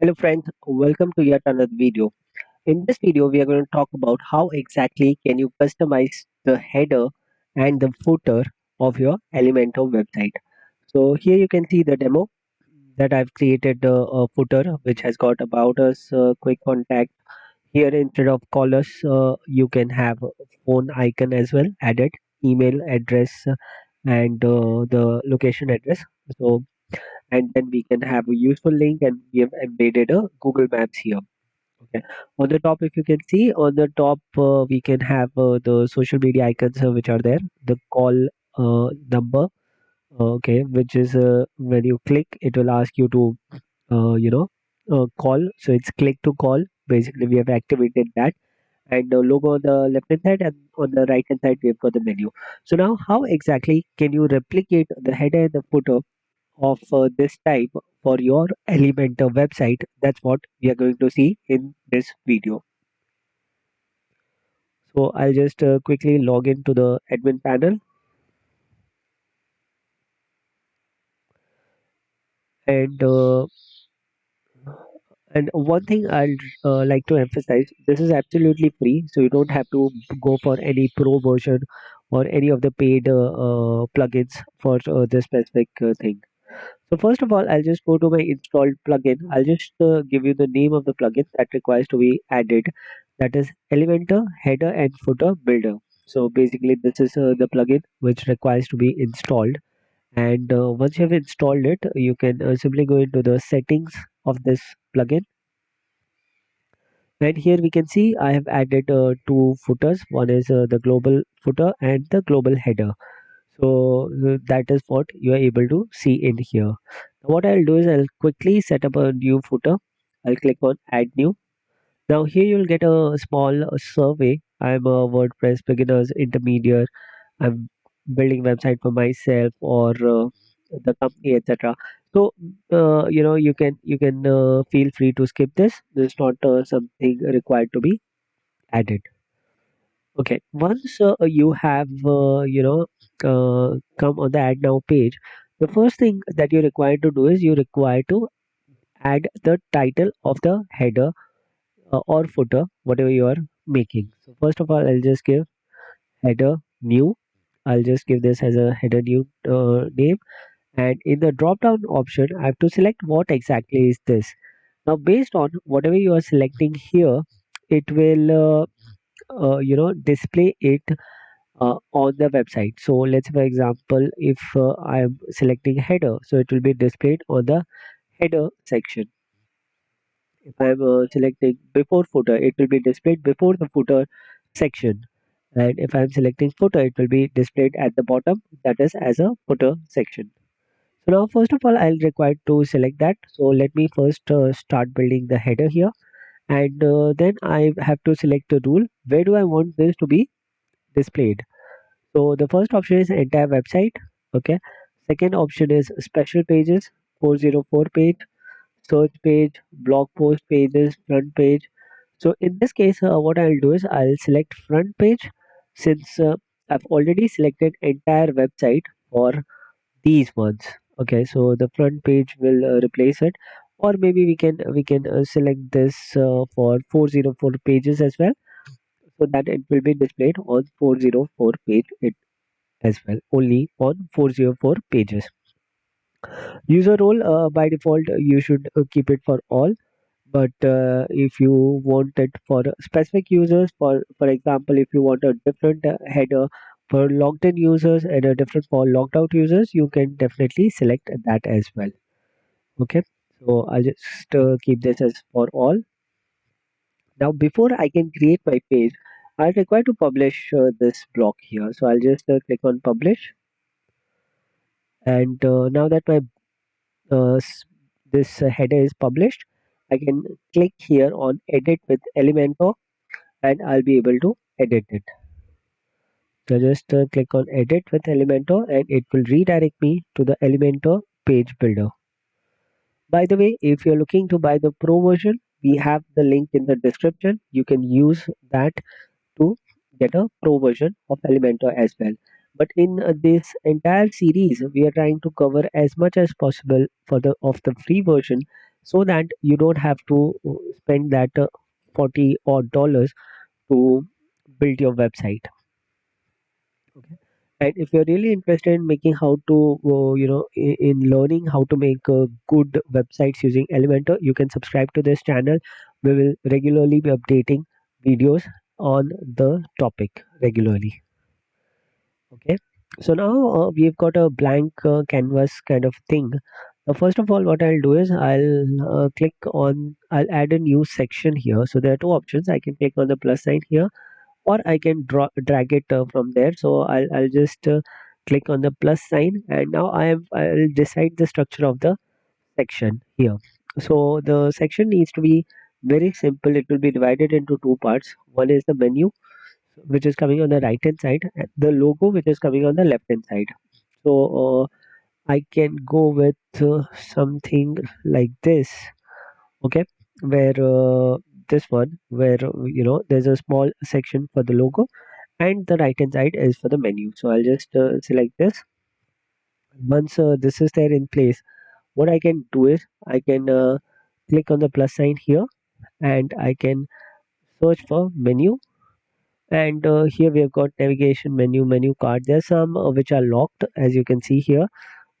Hello friends, welcome to yet another video. In this video, we are going to talk about how exactly can you customize the header and the footer of your Elementor website. So here you can see the demo that I've created a footer which has got about us, quick contact. Here instead of call us, you can have a phone icon as well added, email address and the location address. So and then we can have a useful link and we have embedded a Google Maps here. Okay. On the top, if you can see, on the top, we can have the social media icons which are there. The call number, okay, which is when you click, it will ask you to, call. So it's click to call. Basically, we have activated that. And the logo on the left hand side and on the right hand side, we've got the menu. So now, how exactly can you replicate the header and the footer of this type for your Elementor website? That's what we are going to see in this video. So I'll just quickly log into the admin panel, and and one thing I'll like to emphasize: this is absolutely free, so you don't have to go for any pro version or any of the paid plugins for this specific thing. So first of all, I'll just go to my installed plugin. I'll just give you the name of the plugin that requires to be added. That is Elementor Header and Footer Builder. So basically, this is the plugin which requires to be installed. And once you have installed it, you can simply go into the settings of this plugin. And here we can see I have added two footers. One is the global footer and the global header. So that is what you are able to see in here. Now what I'll do is I'll quickly set up a new footer. I'll click on add new. Now here you'll get a small survey. I'm a WordPress beginners intermediate. I'm building website for myself or the company, etc. So you can feel free to skip this. This is not something required to be added. Okay, once you have come on the add now page, the first thing that you're required to do is you require to add the title of the header or footer, whatever you are making. So first of all, I'll just give header new. I'll just give this as a header new name, and in the drop down option, I have to select what exactly is this. Now, based on whatever you are selecting here, it will display it on the website. So let's say, for example, if I am selecting header, so it will be displayed on the header section. If I am selecting before footer, it will be displayed before the footer section. And if I am selecting footer, it will be displayed at the bottom, that is as a footer section. So now first of all, I'll require to select that. So let me first start building the header here, and then I have to select the rule. Where do I want this to be displayed? So the first option is entire website. Okay. Second option is special pages, 404 page, search page, blog post pages, front page. So in this case, what I'll do is I'll select front page, since I've already selected entire website for these ones. Okay, so the front page will replace it, or maybe we can select this for 404 pages as well, so that it will be displayed on 404 page it as well, only on 404 pages. User role, by default you should keep it for all, but if you want it for specific users, for example, if you want a different header for logged in users and a different for logged out users, you can definitely select that as well. Okay, so I'll just keep this as for all. Now before I can create my page, I require to publish this block here, so I'll just click on publish. And now that my this header is published, I can click here on edit with Elementor, and I'll be able to edit it. So just click on edit with Elementor, and it will redirect me to the Elementor page builder. By the way, if you're looking to buy the pro version, we have the link in the description. You can use that to get a pro version of Elementor as well. But in this entire series, we are trying to cover as much as possible for the of the free version, so that you don't have to spend that 40 odd dollars to build your website. Okay. And if you're really interested in making how to, in learning how to make good websites using Elementor, you can subscribe to this channel. We will regularly be updating videos on the topic regularly. Okay. So now we've got a blank canvas kind of thing. First of all, what I'll do is I'll add a new section here. So there are two options. I can click on the plus sign here, or I can drag it from there. So I'll just click on the plus sign, and now I'll decide the structure of the section here. So the section needs to be very simple. It will be divided into two parts. One is the menu, which is coming on the right hand side, and the logo, which is coming on the left hand side. So I can go with something like this. Okay, where this one, where there's a small section for the logo, and the right hand side is for the menu. So I'll just select this. Once this is there in place, what I can do is I can click on the plus sign here, and I can search for menu. And here we have got navigation menu, menu card. There's some which are locked, as you can see here.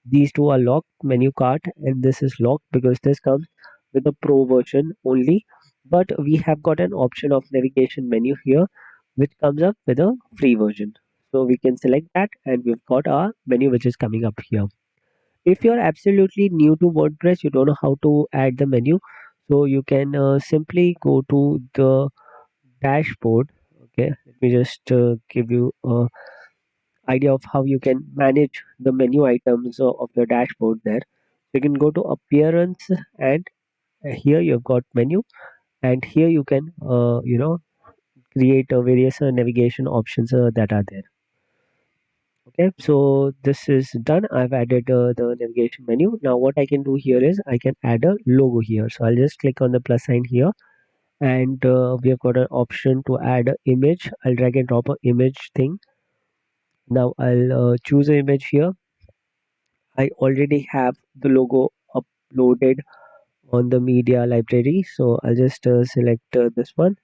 These two are locked, menu card, and this is locked because this comes with the pro version only. But we have got an option of navigation menu here, which comes up with a free version. So we can select that, and we've got our menu which is coming up here. If you're absolutely new to WordPress, you don't know how to add the menu, so you can simply go to the dashboard. Okay, let me just give you a idea of how you can manage the menu items of your dashboard there. You can go to appearance, and here you've got menu, and here you can create various navigation options that are there. Okay, so this is done. I've added the navigation menu. Now what I can do here is I can add a logo here. So I'll just click on the plus sign here, and we have got an option to add an image. I'll drag and drop an image thing. Now I'll choose an image here. I already have the logo uploaded on the media library, so I'll just select this one,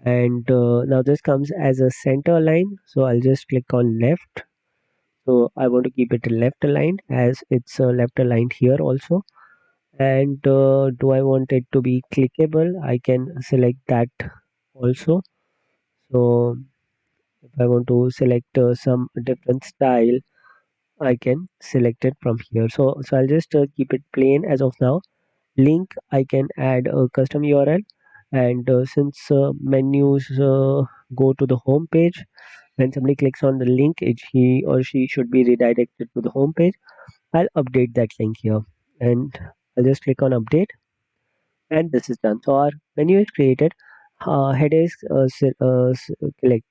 and now this comes as a center line, so I'll just click on left. So I want to keep it left aligned, as it's left aligned here also. And do I want it to be clickable? I can select that also. So if I want to select some different style, I can select it from here. So I'll just keep it plain as of now. Link, I can add a custom URL, and since menus go to the home page, when somebody clicks on the link, he or she should be redirected to the home page. I'll update that link here, and I'll just click on update, and this is done. So our menu is created. Header is like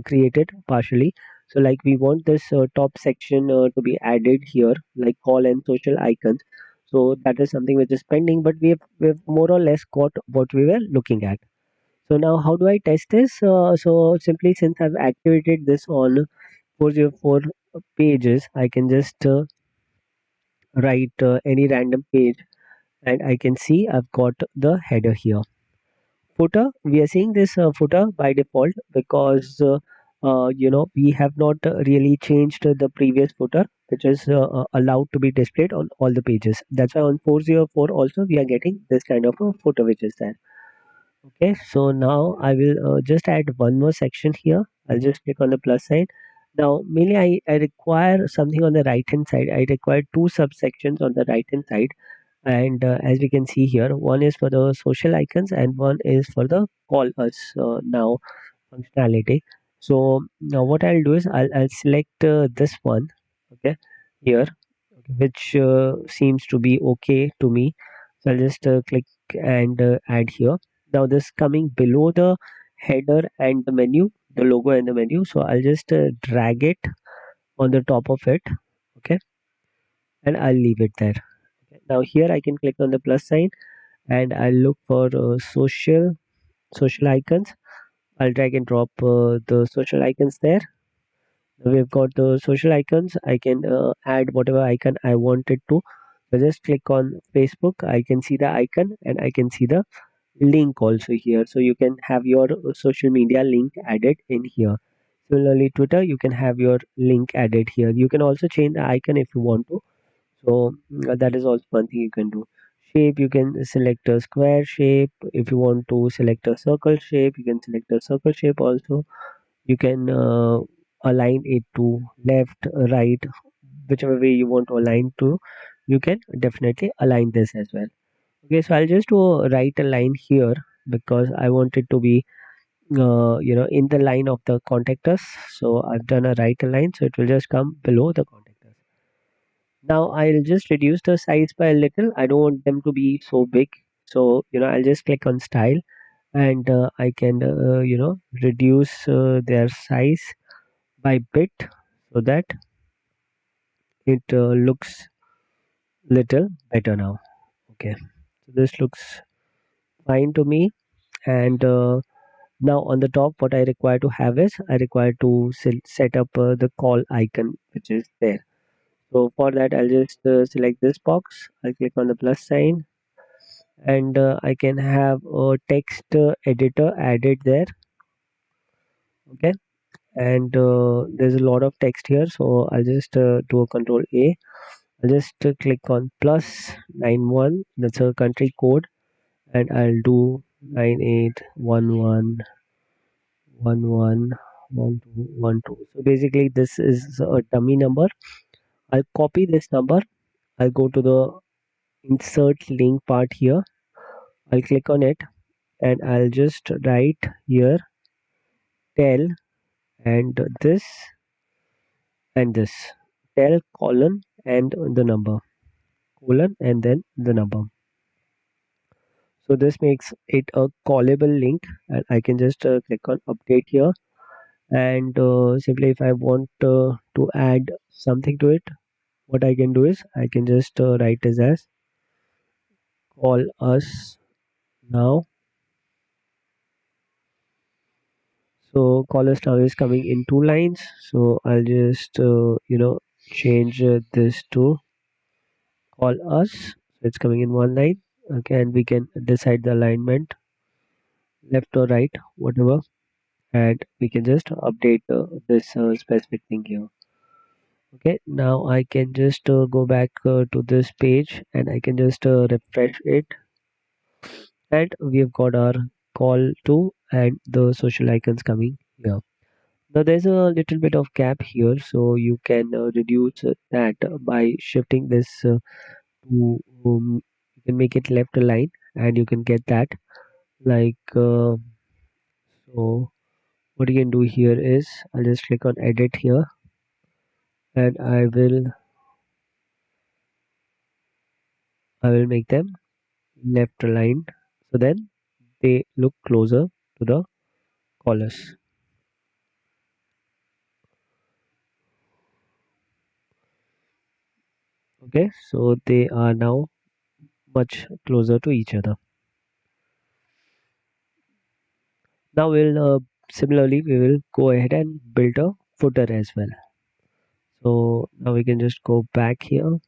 created partially. So like we want this top section to be added here, like call and social icons. So that is something which is pending, but we've more or less got what we were looking at. So now how do I test this? So simply, since I've activated this on 404 pages, I can just write any random page, and I can see I've got the header here. Footer, we are seeing this footer by default because we have not really changed the previous footer, which is allowed to be displayed on all the pages. That's why on 404 also we are getting this kind of a footer which is there. Okay, so now I will just add one more section here. I'll just click on the plus sign. Now, mainly I require something on the right hand side. I require two subsections on the right hand side. And as we can see here, one is for the social icons and one is for the call us now functionality. So now what I'll do is I'll select this one, okay, here, okay, which seems to be okay to me. So I'll just click and add here. Now this coming below the header and the menu, the logo and the menu. So I'll just drag it on the top of it, okay, and I'll leave it there. Okay. Now here I can click on the plus sign, and I'll look for social icons. I'll drag and drop the social icons there. We've got the social icons. I can add whatever icon I wanted to. So just click on Facebook. I can see the icon and I can see the link also here. So you can have your social media link added in here. Similarly, Twitter, you can have your link added here. You can also change the icon if you want to. So that is also one thing you can do. Shape, you can select a square shape. If you want to select a circle shape, you can select a circle shape also. You can align it to left, right, whichever way you want to align to. You can definitely align this as well. Okay, so I'll just write a line here because I want it to be in the line of the contact us. So I've done a right align, so it will just come below the contact us. Now I'll just reduce the size by a little. I don't want them to be so big. So I'll just click on style and I can reduce their size by bit so that it looks little better now. Okay, so this looks fine to me. And now on the top, what I require to have is I require to set up the call icon which is there. So for that, I'll just select this box. I'll click on the plus sign and I can have a text editor added there. Okay, and there's a lot of text here, so I'll just do a control A. I'll just click on plus 91. That's a country code, and I'll do 9811111212. So basically, this is a dummy number. I'll copy this number. I'll go to the insert link part here. I'll click on it and I'll just write here tell and this and this. Tell colon and the number. Colon and then the number. So this makes it a callable link and I can just click on update here and simply if I want to add something to it, what I can do is I can just write this as call us now. So call us now is coming in two lines. So I'll just change this to call us. So it's coming in one line. Okay, and we can decide the alignment left or right, whatever, and we can just update this specific thing here. Okay, now I can just go back to this page and I can just refresh it, and we've got our call to and the social icons coming here. Now there's a little bit of gap here, so you can reduce that by shifting this to you can make it left align and you can get that like so. What you can do here is I'll just click on edit here and I will make them left aligned so then they look closer to the callers. Okay, so they are now much closer to each other. Now similarly we will go ahead and build a footer as well. So now we can just go back here.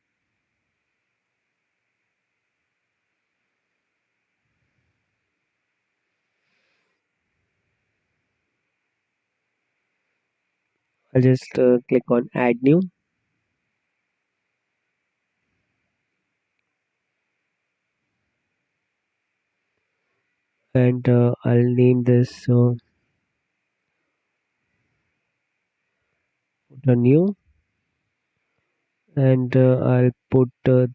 I'll just click on add new and I'll name this footer new and I'll put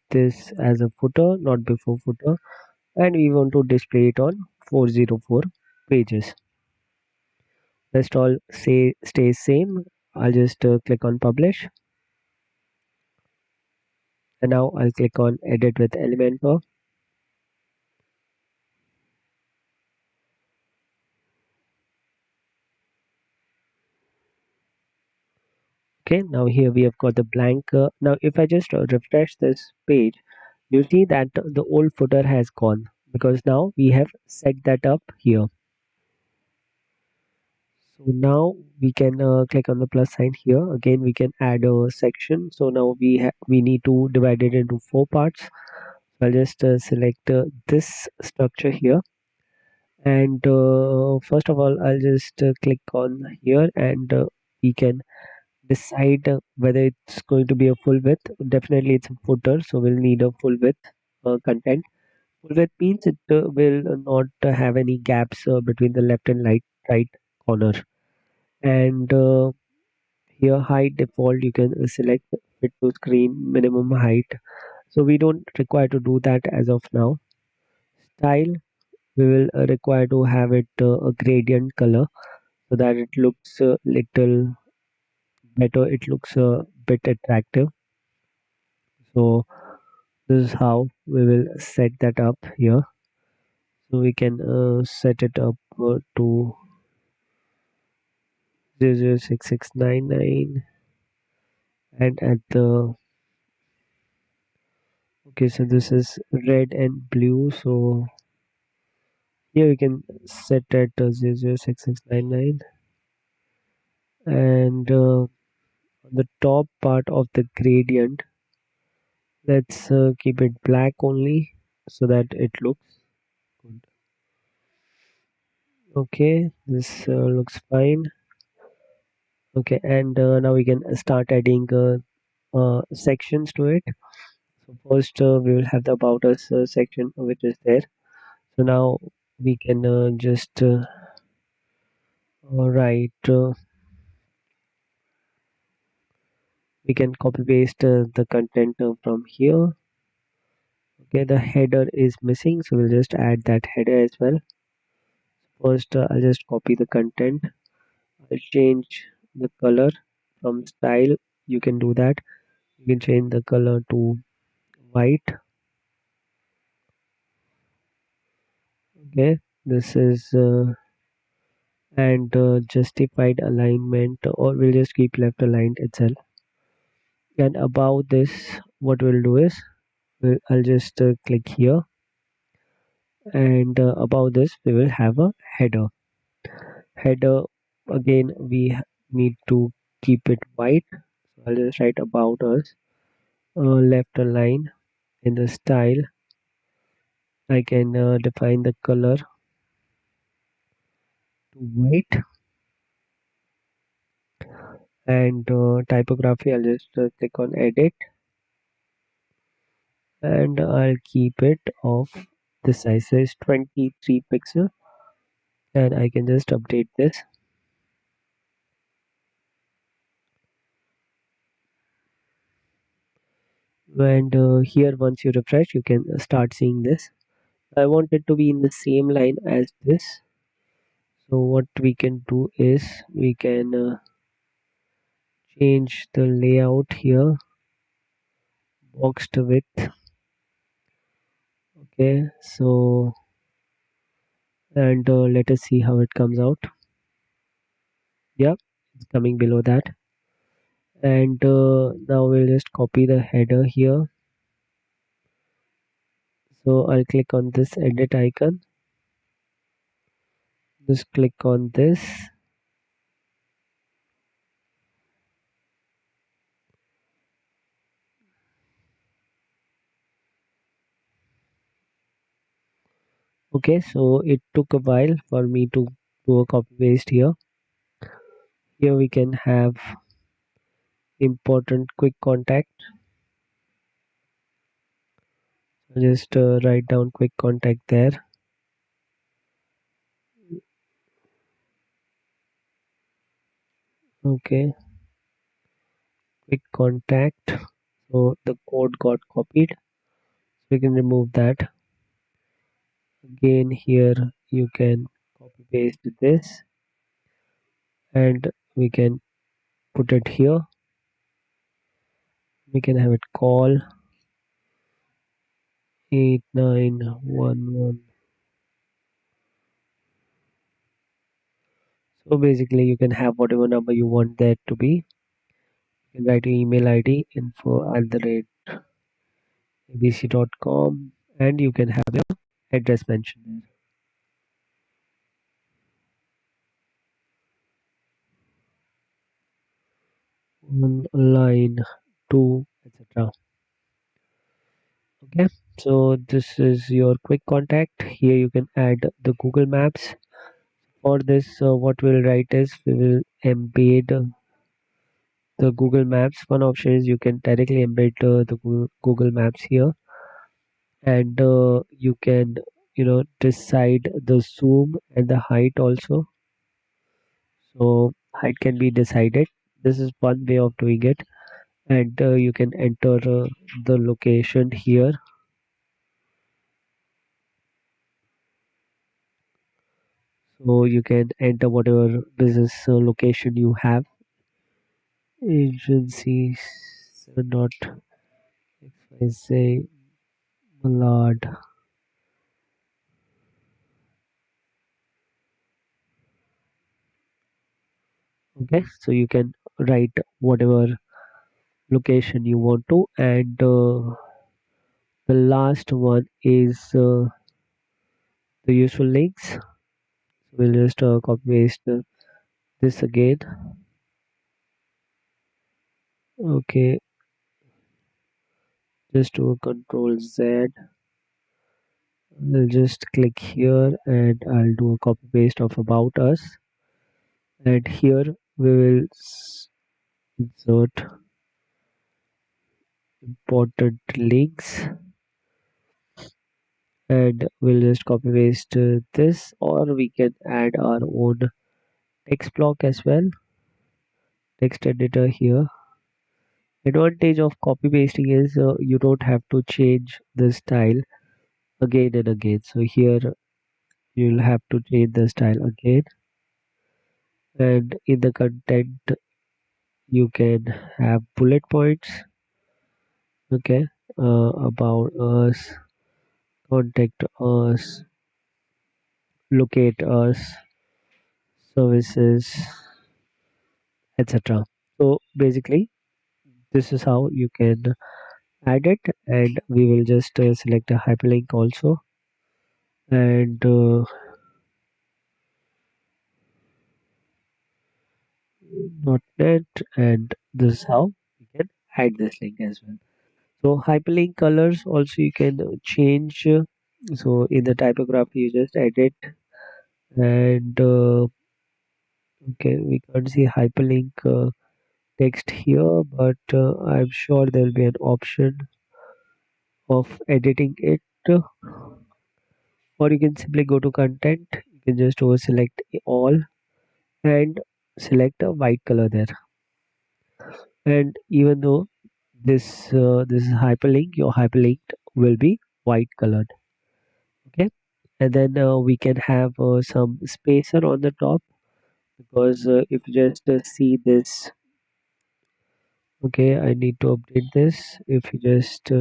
this as a footer not before footer and we want to display it on 404 pages. Rest all say stays same. I'll just click on publish and now I'll click on edit with Elementor. Okay, now here we have got the blank. Now if I just refresh this page, you see that the old footer has gone because now we have set that up here. So now we can click on the plus sign here. Again, we can add a section. So now we need to divide it into four parts. I'll just select this structure here, and first of all I'll just click on here, and we can decide whether it's going to be a full width. Definitely it's a footer, so we'll need a full width content. Full width means it will not have any gaps between the left and right corner. And here height default, you can select fit to screen minimum height, so we don't require to do that as of now. Style, we will require to have it a gradient color, so that it looks a little better, it looks a bit attractive. So this is how we will set that up here. So we can set it up to 006699, and at the okay, so this is red and blue, so here we can set at 006699, and on the top part of the gradient, let's keep it black only, so that it looks good. Okay, this looks fine. Okay, and now we can start adding sections to it. So first we will have the about us section which is there. So now we can just write, we can copy paste the content from here. Okay, the header is missing, so we'll just add that header as well. First I'll just copy the content. I'll change the color from style. You can do that. You can change the color to white. Okay, this is and justified alignment, or we'll just keep left aligned itself. And above this, what we'll do is I'll just click here, and above this we will have a header. Again, we need to keep it white, so I'll just write about us, left align. In the style, I can define the color to white, and typography, I'll just click on edit, and I'll keep it of the size is 23 pixel, and I can just update this. And here once you refresh, you can start seeing this. I want it to be in the same line as this, so what we can do is we can change the layout here, boxed width. Okay, so and let us see how it comes out. Yeah, it's coming below that. And now we'll just copy the header here. So I'll click on this edit icon, just click on this. Okay, so it took a while for me to do a copy paste here. Here we can have important quick contact. Just write down quick contact there. Okay, quick contact. So the code got copied, so we can remove that. Again, here you can copy paste this, and we can put it here. We can have it call 8911. So basically you can have whatever number you want that to be. You can write your email ID info@abc.com, and you can have your address mentioned there. one line, two, etc. Okay, so this is your quick contact. Here you can add the Google Maps. For this, what we'll write is we will embed the Google Maps. One option is you can directly embed the Google Maps here, and you can decide the zoom and the height also. So height can be decided. This is one way of doing it, and you can enter the location here. So you can enter whatever business location you have. Agency 7 dot XYZ Malad. Okay, so you can write whatever location you want to, and the last one is the useful links. We'll just copy paste this again. Okay, just do a control Z. I'll just click here and I'll do a copy paste of about us, and here we will insert important links, and we'll just copy paste this, or we can add our own text block as well. Text editor here. Advantage of copy pasting is you don't have to change the style again and again. So here you'll have to change the style again, and in the content you can have bullet points. Okay, about us, contact us, locate us, services, etc. So basically this is how you can add it, and we will just select a hyperlink also, and not net, and this is how we can hide this link as well. So hyperlink colors also you can change. So in the typography you just edit, and okay, we can't see hyperlink text here, but I'm sure there will be an option of editing it, or you can simply go to content. You can just over select all and select a white color there, and even though this is hyperlink, your hyperlink will be white colored. Okay, and then we can have some spacer on the top, because if you just see this. Okay, I need to update this. If you just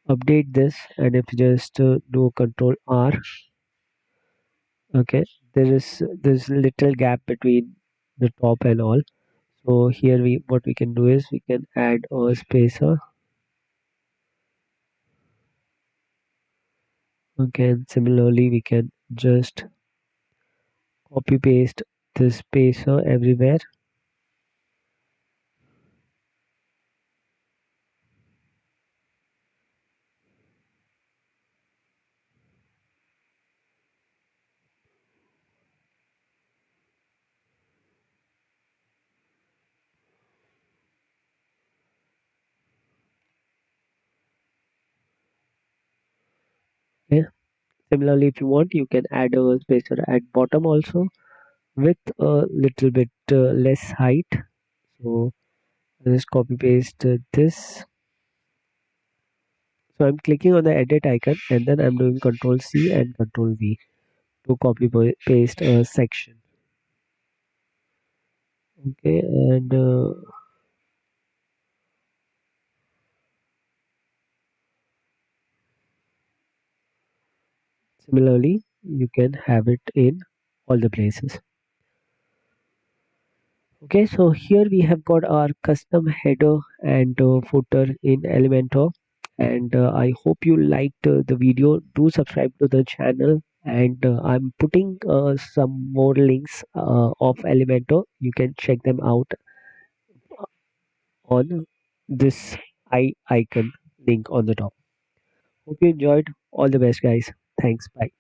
update this, and if you just do control R, okay, there's little gap between the top and all. So here we what we can do is we can add a spacer. Okay, and similarly we can just copy paste this spacer everywhere. Okay, similarly if you want you can add a spacer at bottom also with a little bit less height. So I'll just copy paste this. So I'm clicking on the edit icon, and then I'm doing control C and control V to copy paste a section. Okay, and similarly you can have it in all the places. Okay, so here we have got our custom header and footer in Elementor, and I hope you liked the video. Do subscribe to the channel, and I'm putting some more links of Elementor. You can check them out on this I icon link on the top. Hope you enjoyed. All the best, guys. Thanks. Bye.